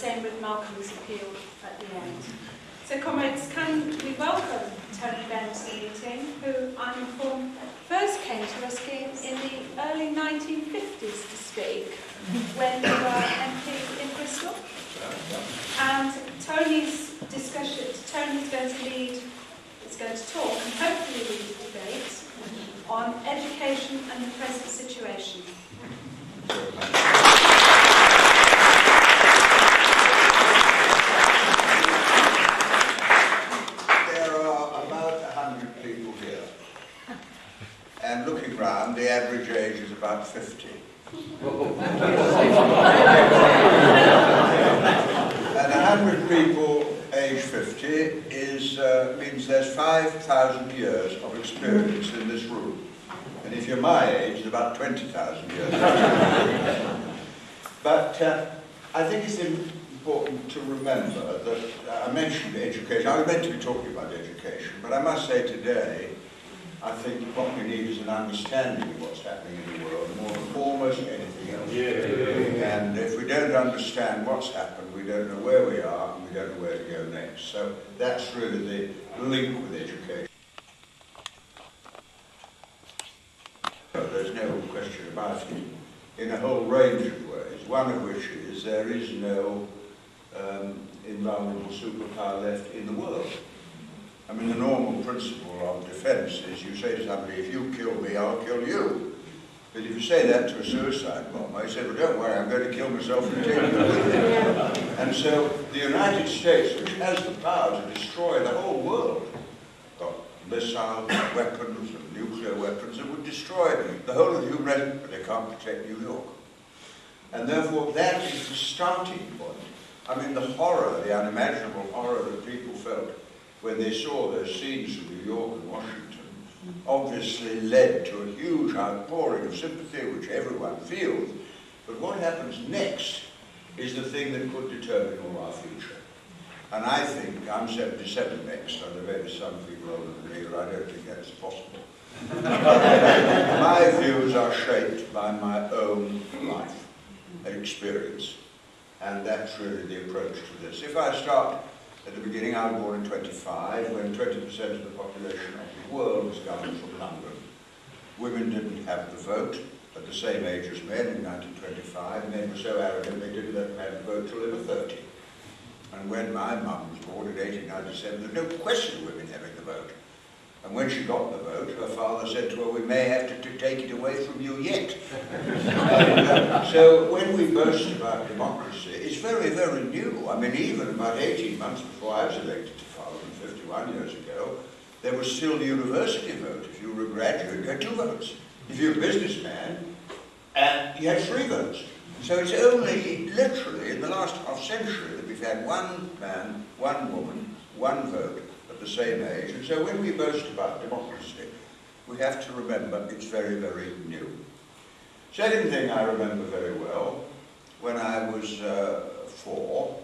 same with Malcolm's appeal at the end. So, comrades, can we welcome Tony Benn to the meeting, who I'm informed first came to Ruskin in the early 1950s to speak, when we were MP in Bristol. And Tony's going to lead, is going to talk and hopefully lead a debate on education and the present situation. And looking round, the average age is about 50. And 100 people age 50 means there's 5,000 years of experience in this room. And if you're my age, it's about 20,000 years. But I think it's important to remember that I mentioned education. I was meant to be talking about education, but I must say today, I think what we need is an understanding of what's happening in the world more than almost anything else. Yeah. And if we don't understand what's happened, we don't know where we are and we don't know where to go next. So that's really the link with education. There's no question about it in a whole range of ways, one of which is there is no invulnerable superpower left in the world. I mean, the normal principle of defence is you say to somebody, if you kill me, I'll kill you. But if you say that to a suicide bomber, he said, well, don't worry, I'm going to kill myself and take you with me. And so the United States, which has the power to destroy the whole world, got missile weapons and nuclear weapons that would destroy the whole of the human race, but they can't protect New York. And therefore, that is the starting point. I mean, the horror, the unimaginable horror that people felt when they saw those scenes of New York and Washington, obviously led to a huge outpouring of sympathy, which everyone feels. But what happens next is the thing that could determine all our future. And I think, I'm 77 next, and there may be some people older than me, but I don't think that's possible. My views are shaped by my own life and experience, and that's really the approach to this. If I start at the beginning, I was born in 25, when 20% of the population of the world was governed from London. Women didn't have the vote at the same age as men in 1925, and men were so arrogant they didn't let them have the vote till they were 30. And when my mum was born in 1897, there was no question of women having the vote. And when she got the vote, her father said to her, we may have to take it away from you yet. So when we boast about democracy, it's very, very new. I mean, even about 18 months before I was elected to Parliament, 51 years ago, there was still the university vote. If you were a graduate, you had 2 votes. If you were a businessman, you had 3 votes. So it's only literally in the last half century that we've had one man, one woman, one vote at the same age. And so when we boast about democracy, we have to remember it's very, very new. Second thing I remember very well, when I was 4,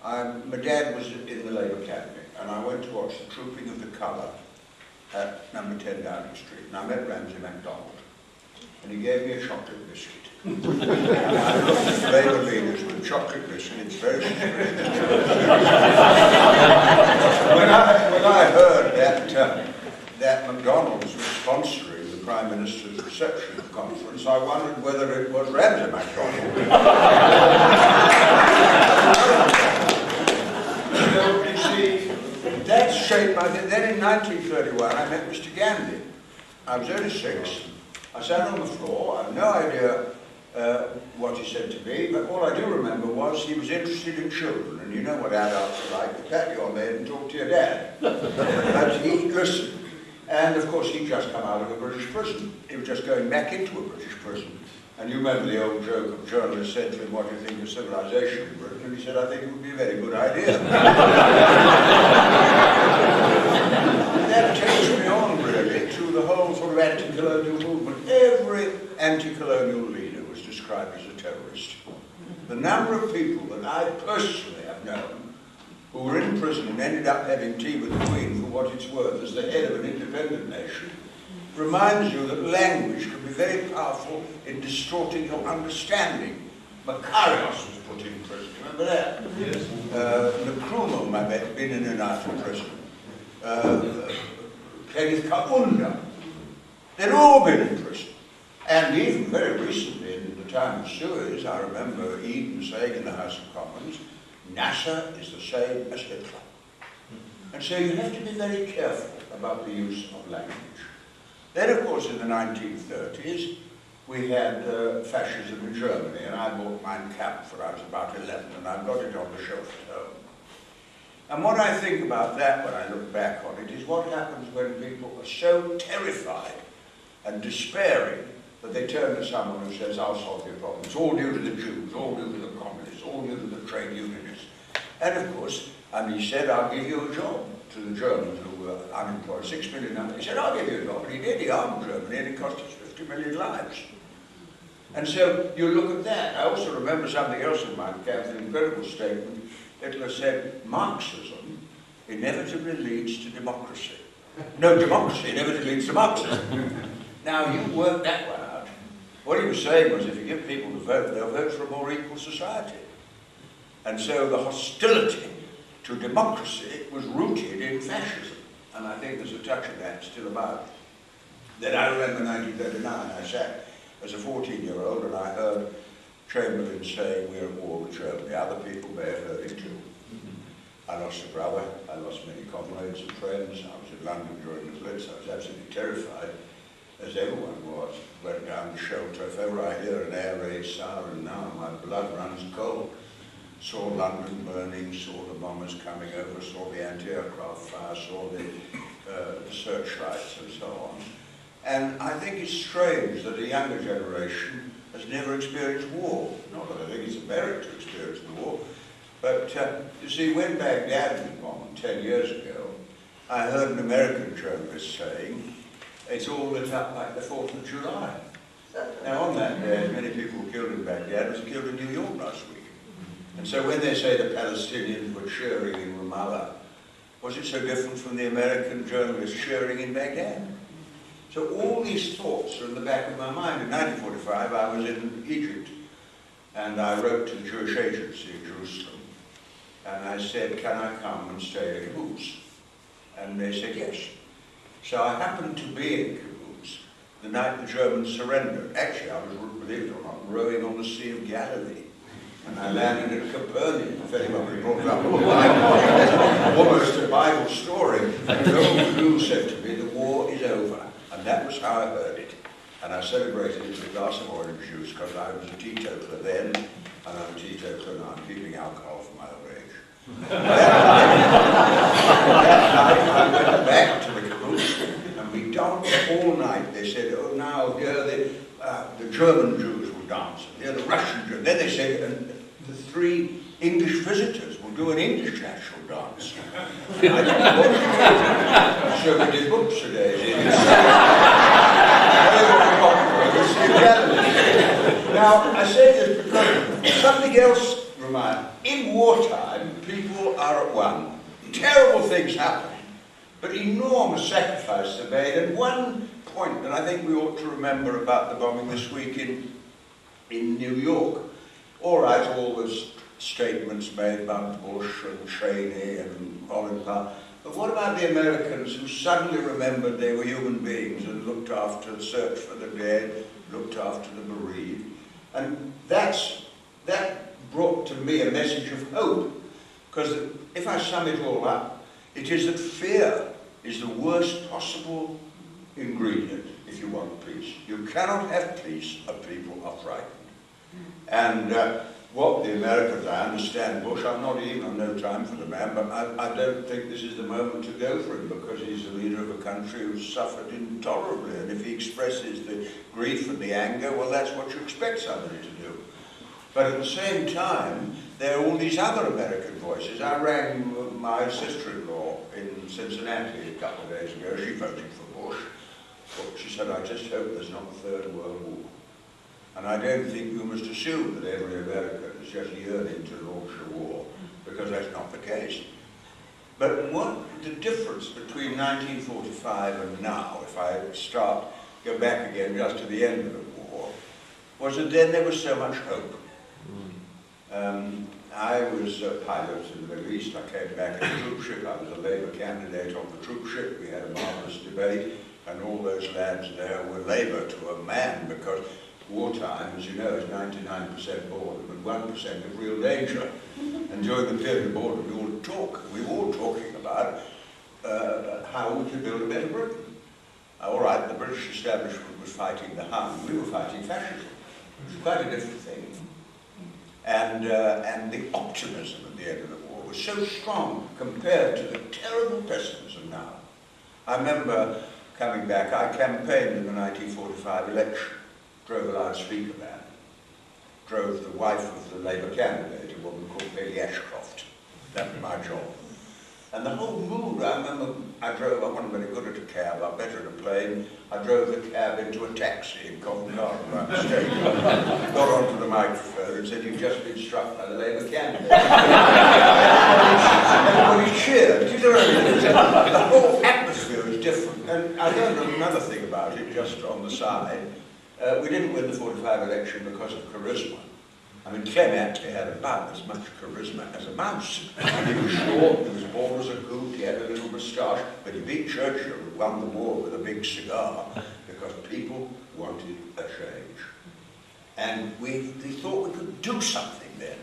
my dad was in the Labour cabinet, and I went to watch the Trooping of the Colour at number 10 Downing Street, and I met Ramsay MacDonald, and he gave me a chocolate biscuit. And I looked at Labour leaders with chocolate biscuit, it's very strange. When I heard that MacDonald's was sponsoring the Prime Minister's reception conference, I wondered whether it was Ramsay MacDonald. So, you see, that shaped my thing. Then in 1931, I met Mr. Gandhi. I was only 6. I sat on the floor. I have no idea what he said to me, but all I do remember was he was interested in children, and you know what adults are like, they pat you on the head and talk to your dad. But he listened. And of course he'd just come out of a British prison. He was just going back into a British prison. And you remember the old joke of journalists said to him, what do you think of civilization in Britain? And he said, I think it would be a very good idea. That takes me on really to the whole sort of anti-colonial movement. Every anti-colonial leader was described as a terrorist. The number of people that I personally have known who were in prison and ended up having tea with the Queen for what it's worth as the head of an independent nation reminds you that language can be very powerful in distorting your understanding. Makarios was put in prison, remember that? Yes. Nkrumah had been in and out of prison. Kenneth Kaunda, they'd all been in prison. And even very recently, in the time of Suez, I remember Eden saying in the House of Commons, Nasser is the same as Hitler. And so you have to be very careful about the use of language. Then, of course, in the 1930s, we had fascism in Germany, and I bought Mein Kampf when I was about 11, and I've got it on the shelf at home. And what I think about that when I look back on it is what happens when people are so terrified and despairing that they turn to someone who says, I'll solve your problem. It's all due to the Jews, all due to the communists, all due to the trade unionists. And of course, and he said, I'll give you a job to the Germans who were unemployed, 6 million. He said, I'll give you a job. And he did. He armed Germany, and it cost us 50 million lives. And so you look at that. I also remember something else in Mein Kampf, an incredible statement. Hitler said, Marxism inevitably leads to democracy. No, democracy inevitably leads to Marxism. Now, you work that one out. What he was saying was, if you give people the vote, they'll vote for a more equal society. And so the hostility to democracy was rooted in fascism. And I think there's a touch of that still about. Then I remember 1939, I sat as a 14-year-old and I heard Chamberlain saying, we're at war with Germany. Other people may have heard it too. I lost a brother, I lost many comrades and friends. I was in London during the Blitz. I was absolutely terrified, as everyone was. Went down the shelter. If ever I hear an air raid siren now, my blood runs cold. Saw London burning, saw the bombers coming over, saw the anti-aircraft fire, saw the searchlights and so on. And I think it's strange that a younger generation has never experienced war. Not that I think it's a merit to experience the war, but you see, when Baghdad was bombed 10 years ago, I heard an American journalist saying, it's all lit up like the 4th of July. Now on that day, as many people were killed in Baghdad as killed in New York last week. And so when they say the Palestinians were cheering in Ramallah, was it so different from the American journalists cheering in Baghdad? So all these thoughts are in the back of my mind. In 1945, I was in Egypt, and I wrote to the Jewish Agency in Jerusalem, and I said, can I come and stay in a kibbutz? And they said yes. So I happened to be in kibbutz the night the Germans surrendered. Actually, I was, believe it or not, rowing on the Sea of Galilee. And I landed at Capernaum, if anybody brought up the Bible. Almost a Bible story. And the old Jew said to me, the war is over. And that was how I heard it. And I celebrated it with a glass of orange juice because I was a teetotaler then, and I'm a teetotaler now. I'm keeping alcohol for my old age. I went back to the kibbutz, and we danced all night. They said, oh, now here the German Jews will dance, and here the Russian Jews. Then they said, and the 3 English visitors will do an English national dance. I didn't know what to do. So we did books today. Now, I say this because something else reminds me. In wartime, people are at one. Terrible things happen, but enormous sacrifices are made. And one point that I think we ought to remember about the bombing this week in New York, all right, all those statements made about Bush and Cheney and Colin Powell, but what about the Americans who suddenly remembered they were human beings and looked after the search for the dead, looked after the bereaved? And that brought to me a message of hope, because if I sum it all up, it is that fear is the worst possible ingredient if you want peace. You cannot have peace if people are frightened. And what the Americans, I understand Bush, I've no time for the man, but I don't think this is the moment to go for him, because he's the leader of a country who's suffered intolerably, and if he expresses the grief and the anger, well, that's what you expect somebody to do. But at the same time, there are all these other American voices. I rang my sister-in-law in Cincinnati a couple of days ago. She voted for Bush. But she said, I just hope there's not a third world war. And I don't think you must assume that every American is just yearning to launch a war, because that's not the case. But what the difference between 1945 and now, if I go back again just to the end of the war, was that then there was so much hope. I was a pilot in the Middle East. I came back in a troop ship. I was a Labour candidate on the troop ship. We had a marvellous debate, and all those lads there were Labour to a man, because wartime, as you know, is 99% boredom and 1% of real danger. And during the period of boredom, we were all talking about how we could build a better Britain. All right, the British establishment was fighting the Hun. We were fighting fascism. It was quite a different thing. And the optimism at the end of the war was so strong compared to the terrible pessimism now. I remember coming back, I campaigned in the 1945 election, drove a loudspeaker van, drove the wife of the Labour candidate, a woman called Lady Ashcroft. That was my job. And the whole mood, I remember I wasn't very good at a cab, I'm better at a plane. I drove the cab into a taxi in Covent Garden by mistake. Got onto the microphone and said, "You've just been struck by the Labour candidate." Everybody cheered. You know what I mean? The whole atmosphere was different. And I learned another thing about it, just on the side. We didn't win the 45 election because of charisma. I mean, Clement had about as much charisma as a mouse. He was short, he was bald as a goat, he had a little moustache, but he beat Churchill, who won the war with a big cigar, because people wanted a change. And we thought we could do something then.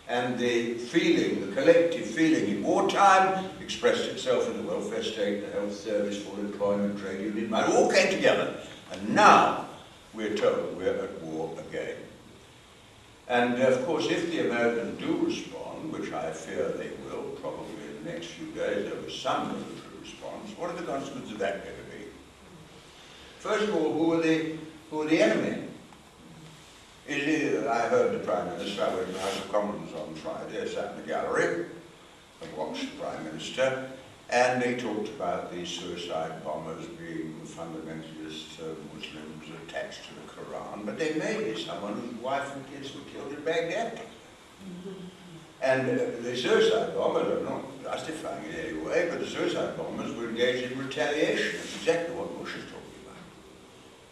And the feeling, the collective feeling in wartime expressed itself in the welfare state, the health service, full employment, trade union, it all came together. And now we're told we're at war again. And of course, if the Americans do respond, which I fear they will, probably in the next few days, there was some military response, what are the consequences of that going to be? First of all, who are the enemy? I heard the Prime Minister, I went to the House of Commons on Friday, I sat in the gallery and watched the Prime Minister, and they talked about these suicide bombers being fundamentalist Muslims attached to the Quran, but they may be someone whose wife and kids were killed in Baghdad. And the suicide bombers are not justifying it in any way, but the suicide bombers were engaged in retaliation. That's exactly what Bush is talking about.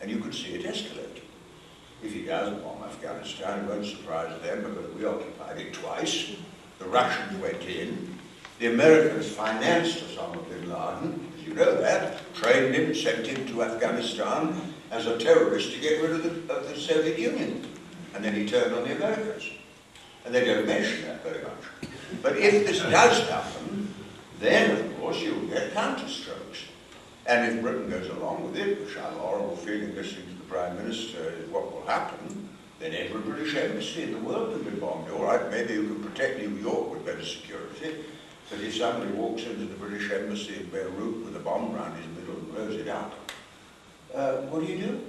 And you could see it escalate. If he does bomb Afghanistan, it won't surprise them, because we occupied it twice. The Russians went in. The Americans financed Osama bin Laden, as you know that, trained him, sent him to Afghanistan as a terrorist to get rid of the Soviet Union. And then he turned on the Americans. And they don't mention that very much. But if this does happen, then of course you'll get counterstrokes. And if Britain goes along with it, which I'm horrible feeling listening to the Prime Minister is what will happen, then every British embassy in the world can be bombed. All right, maybe you can protect New York with better security, but if somebody walks into the British embassy in Beirut with a bomb around his middle and blows it up, what do you do?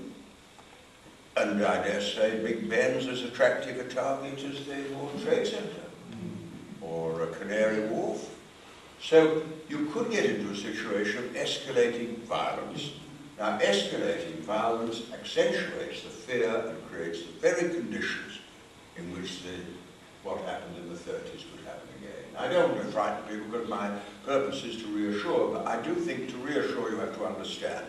And I dare say Big Benn's as attractive a target as the World Trade Center or Canary Wharf. So you could get into a situation of escalating violence. Now, escalating violence accentuates the fear and creates the very conditions in which what happened in the 30s could happen again. I don't want to frighten people because my purpose is to reassure, but I do think to reassure you have to understand.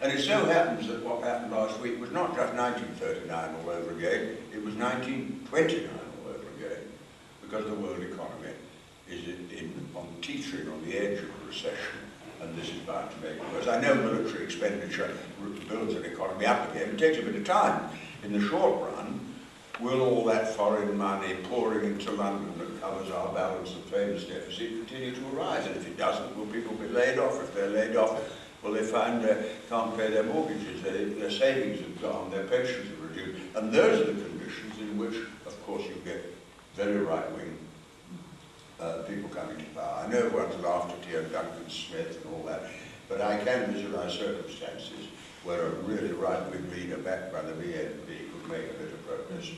And it so happens that what happened last week was not just 1939 all over again, it was 1929 all over again, because the world economy is teetering on the edge of a recession, and this is bound to make it worse. I know military expenditure builds an economy up again. It takes a bit of time. In the short run, will all that foreign money pouring into London that covers our balance of payments deficit continue to arise? And if it doesn't, will people be laid off? If they're laid off, will they find they can't pay their mortgages, their savings have gone, their pensions have reduced? And those are the conditions in which, of course, you get very right-wing people coming to power. I know everyone's laughed at here, Duncan Smith and all that, but I can visualise circumstances where a really right-wing leader backed by the BNP could make a bit of progress.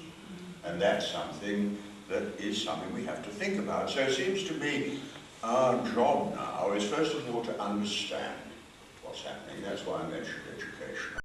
And that's something we have to think about. So it seems to me our job now is first of all to understand what's happening. That's why I mentioned education.